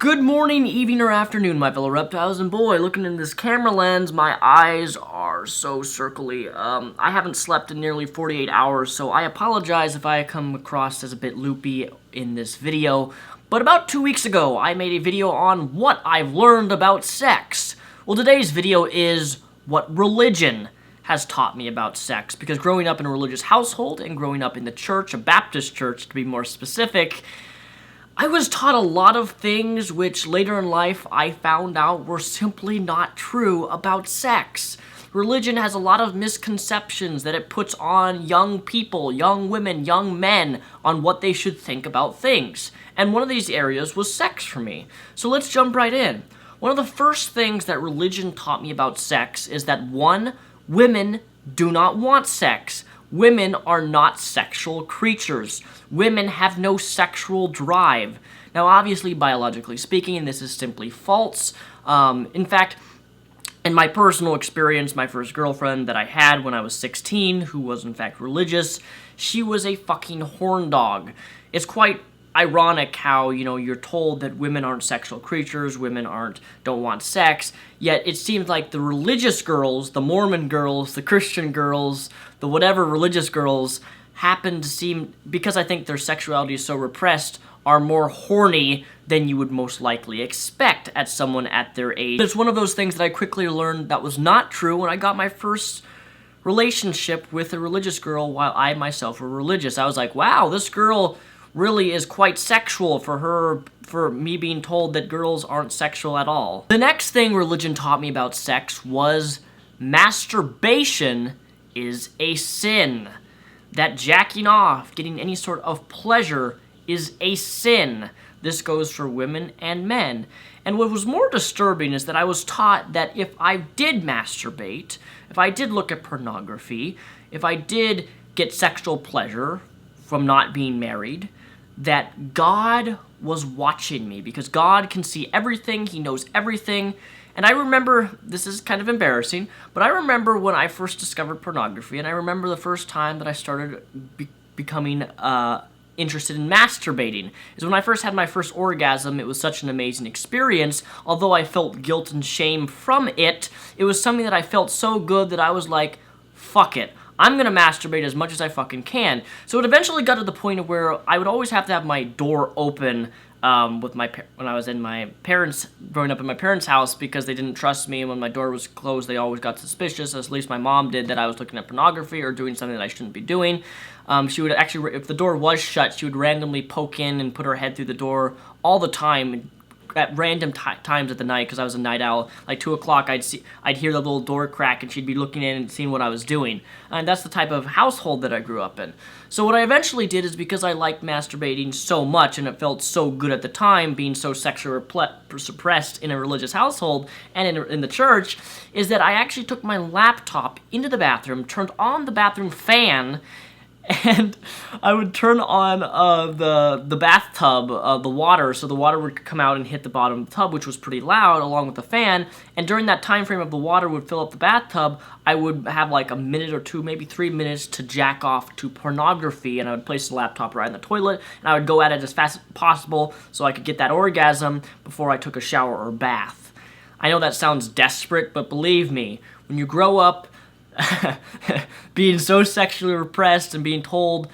Good morning, evening, or afternoon, my fellow reptiles, and boy, looking in this camera lens, my eyes are so circly. I haven't slept in nearly 48 hours, so I apologize if I come across as a bit loopy in this video, but about 2 weeks ago, I made a video on what I've learned about sex. Well, today's video is what religion has taught me about sex, because growing up in a religious household and growing up in the church, a Baptist church to be more specific, I was taught a lot of things which later in life I found out were simply not true about sex. Religion has a lot of misconceptions that it puts on young people, young women, young men, on what they should think about things. And one of these areas was sex for me. So let's jump right in. One of the first things that religion taught me about sex is that 1, women do not want sex. Women are not sexual creatures. Women have no sexual drive. Now, obviously, biologically speaking, this is simply false. In fact, in my personal experience, my first girlfriend that I had when I was 16, who was in fact religious, she was a fucking horn dog. It's quite ironic how, you're told that women aren't sexual creatures, women don't want sex, yet it seems like the religious girls, the Mormon girls, the Christian girls, the whatever religious girls happen to seem, because I think their sexuality is so repressed, are more horny than you would most likely expect at someone at their age. It's one of those things that I quickly learned that was not true when I got my first relationship with a religious girl while I myself were religious. I was like, wow, this girl really is quite sexual for me being told that girls aren't sexual at all. The next thing religion taught me about sex was masturbation is a sin. That jacking off, getting any sort of pleasure, is a sin. This goes for women and men. And what was more disturbing is that I was taught that if I did masturbate, if I did look at pornography, if I did get sexual pleasure from not being married, that God was watching me, because God can see everything, He knows everything. And I remember, this is kind of embarrassing, but I remember when I first discovered pornography, and I remember the first time that I started becoming interested in masturbating, is when I first had my first orgasm. It was such an amazing experience. Although I felt guilt and shame from it, it was something that I felt so good that I was like, fuck it. I'm gonna masturbate as much as I fucking can. So it eventually got to the point of where I would always have to have my door open when I was in my parents, growing up in my parents' house, because they didn't trust me, and when my door was closed, they always got suspicious, at least my mom did, that I was looking at pornography or doing something that I shouldn't be doing. She would actually, if the door was shut, she would randomly poke in and put her head through the door all the time, at random times of the night, because I was a night owl. Like 2 o'clock, I'd hear the little door crack, and she'd be looking in and seeing what I was doing. And that's the type of household that I grew up in. So what I eventually did is, because I liked masturbating so much, and it felt so good at the time, being so sexually suppressed in a religious household and in the church, is that I actually took my laptop into the bathroom, turned on the bathroom fan, and I would turn on the bathtub, the water, so the water would come out and hit the bottom of the tub, which was pretty loud, along with the fan. And during that time frame of the water would fill up the bathtub, I would have like a minute or 2, maybe 3 minutes to jack off to pornography, and I would place the laptop right in the toilet, and I would go at it as fast as possible so I could get that orgasm before I took a shower or bath. I know that sounds desperate, but believe me, when you grow up being so sexually repressed and being told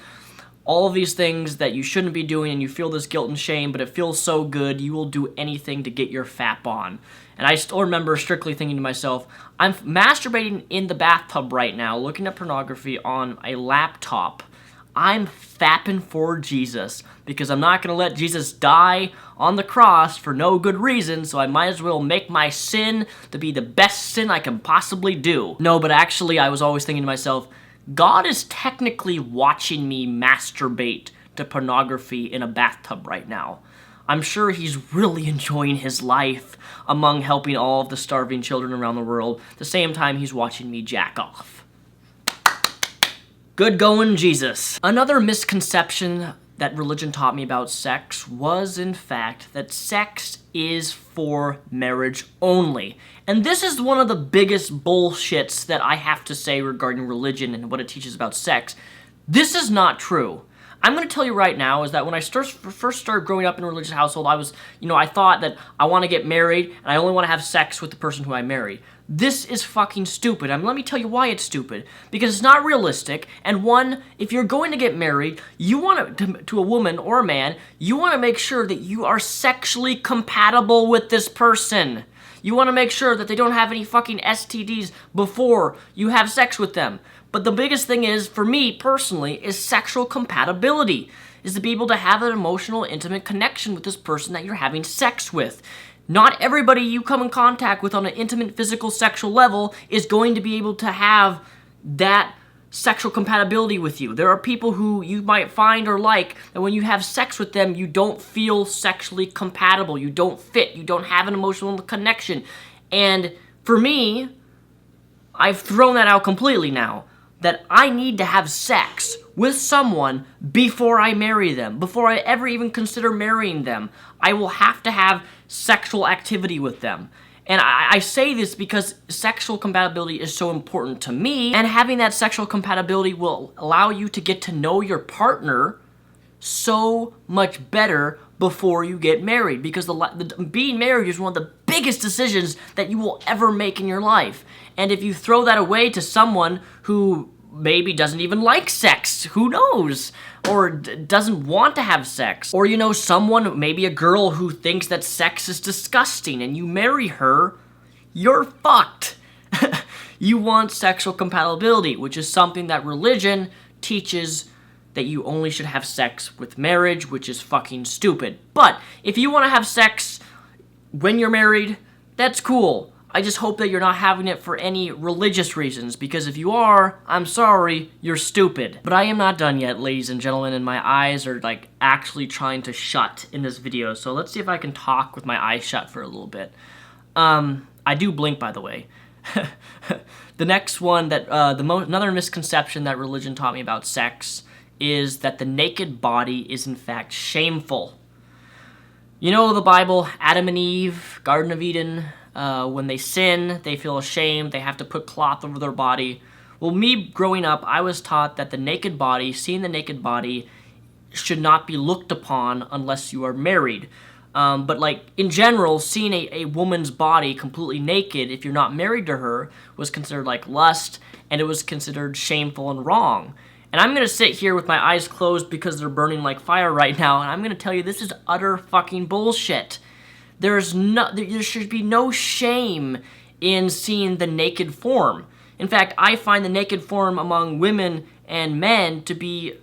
all of these things that you shouldn't be doing, and you feel this guilt and shame, but it feels so good, you will do anything to get your fap on. And I still remember strictly thinking to myself, I'm masturbating in the bathtub right now, looking at pornography on a laptop. I'm fapping for Jesus, because I'm not going to let Jesus die on the cross for no good reason, so I might as well make my sin to be the best sin I can possibly do. No, but actually I was always thinking to myself, God is technically watching me masturbate to pornography in a bathtub right now. I'm sure He's really enjoying His life among helping all of the starving children around the world. At the same time, He's watching me jack off. Good going, Jesus. Another misconception that religion taught me about sex was, in fact, that sex is for marriage only. And this is one of the biggest bullshits that I have to say regarding religion and what it teaches about sex. This is not true. I'm going to tell you right now is that when I first started growing up in a religious household, I was, I thought that I want to get married and I only want to have sex with the person who I marry. This is fucking stupid. Let me tell you why it's stupid. Because it's not realistic, and one, if you're going to get married, you want to a woman or a man, you want to make sure that you are sexually compatible with this person. You want to make sure that they don't have any fucking STDs before you have sex with them. But the biggest thing is, for me personally, is sexual compatibility. Is to be able to have an emotional, intimate connection with this person that you're having sex with. Not everybody you come in contact with on an intimate, physical, sexual level is going to be able to have that sexual compatibility with you. There are people who you might find or like that when you have sex with them, you don't feel sexually compatible. You don't fit. You don't have an emotional connection. And for me, I've thrown that out completely now. That I need to have sex with someone before I marry them. Before I ever even consider marrying them, I will have to have sexual activity with them. And I say this because sexual compatibility is so important to me, and having that sexual compatibility will allow you to get to know your partner so much better before you get married, because being married is one of the biggest decisions that you will ever make in your life. And if you throw that away to someone who maybe doesn't even like sex, who knows, or doesn't want to have sex, or someone, maybe a girl who thinks that sex is disgusting, and you marry her, you're fucked. You want sexual compatibility, which is something that religion teaches that you only should have sex with marriage, which is fucking stupid. But if you want to have sex when you're married, that's cool. I just hope that you're not having it for any religious reasons, because if you are, I'm sorry, you're stupid. But I am not done yet, ladies and gentlemen, and my eyes are actually trying to shut in this video. So let's see if I can talk with my eyes shut for a little bit. I do blink, by the way. The next one that another misconception that religion taught me about sex is that the naked body is in fact shameful. You know the Bible, Adam and Eve, Garden of Eden, when they sin, they feel ashamed, they have to put cloth over their body. Well, me growing up, I was taught that seeing the naked body should not be looked upon unless you are married. But in general, seeing a woman's body completely naked, if you're not married to her, was considered lust, and it was considered shameful and wrong. And I'm going to sit here with my eyes closed because they're burning like fire right now, and I'm going to tell you this is utter fucking bullshit. There should be no shame in seeing the naked form. In fact, I find the naked form among women and men to be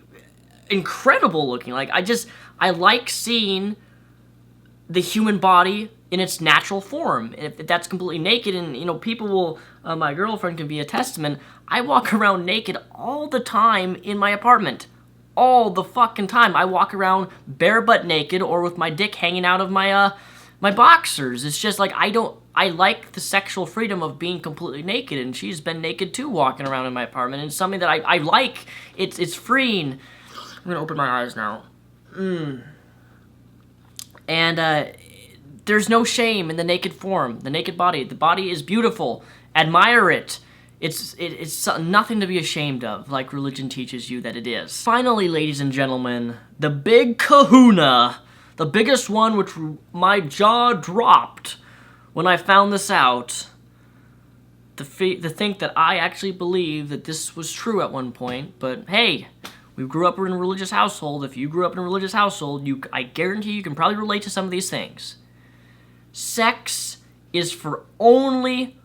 incredible looking. I like seeing the human body in its natural form. If that's completely naked, and people will, my girlfriend can be a testament, I walk around naked all the time in my apartment. All the fucking time. I walk around bare butt naked or with my dick hanging out of my boxers. It's just I like the sexual freedom of being completely naked, and she's been naked too walking around in my apartment, and it's something that I like. It's freeing. I'm gonna open my eyes now. And there's no shame in the naked form, the naked body. The body is beautiful. Admire it. It's nothing to be ashamed of, like religion teaches you that it is. Finally, ladies and gentlemen, the big kahuna. The biggest one, which my jaw dropped when I found this out. To think that I actually believe that this was true at one point, but hey, we grew up in a religious household. If you grew up in a religious household, I guarantee you can probably relate to some of these things. Sex is for only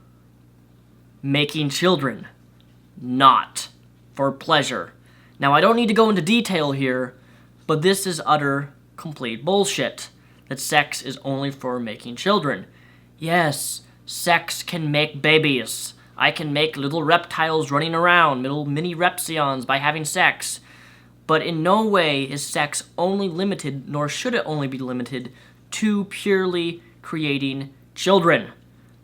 making children, not for pleasure. Now, I don't need to go into detail here, but this is utter, complete bullshit, that sex is only for making children. Yes, sex can make babies. I can make little reptiles running around, little mini repsions by having sex. But in no way is sex only limited, nor should it only be limited, to purely creating children.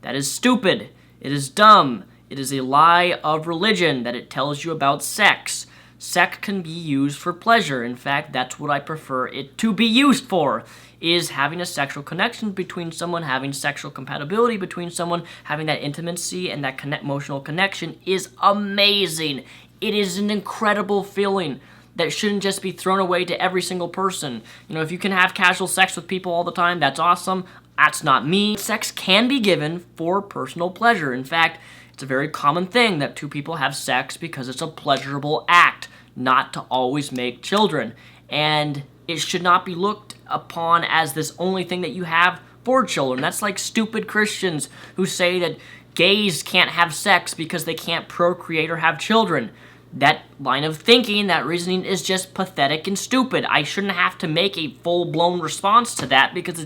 That is stupid. It is dumb. It is a lie of religion that it tells you about sex. Sex can be used for pleasure. In fact, that's what I prefer it to be used for, is having a sexual connection between someone, having sexual compatibility between someone, having that intimacy and that emotional connection is amazing. It is an incredible feeling. that shouldn't just be thrown away to every single person. You know, if you can have casual sex with people all the time, that's awesome. That's not me. Sex can be given for personal pleasure. In fact, it's a very common thing that two people have sex because it's a pleasurable act, not to always make children. And it should not be looked upon as this only thing that you have for children. That's like stupid Christians who say that gays can't have sex because they can't procreate or have children. That line of thinking, that reasoning is just pathetic and stupid. I shouldn't have to make a full-blown response to that because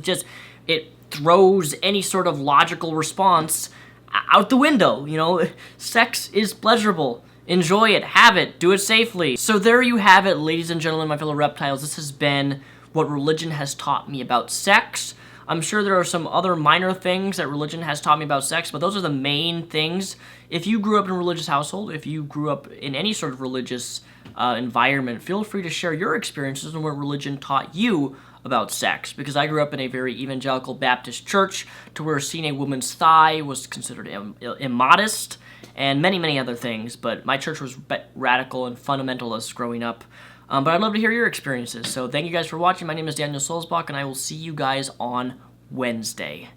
it throws any sort of logical response out the window. You know, sex is pleasurable. Enjoy it, have it, do it safely. So there you have it, ladies and gentlemen, my fellow reptiles. This has been what religion has taught me about sex. I'm sure there are some other minor things that religion has taught me about sex, but those are the main things. If you grew up in a religious household, if you grew up in any sort of religious environment, feel free to share your experiences and what religion taught you about sex, because I grew up in a very evangelical Baptist church to where seeing a woman's thigh was considered immodest, and many, many other things, but my church was radical and fundamentalist growing up. But I'd love to hear your experiences. So thank you guys for watching. My name is Daniel Sulzbach, and I will see you guys on Wednesday.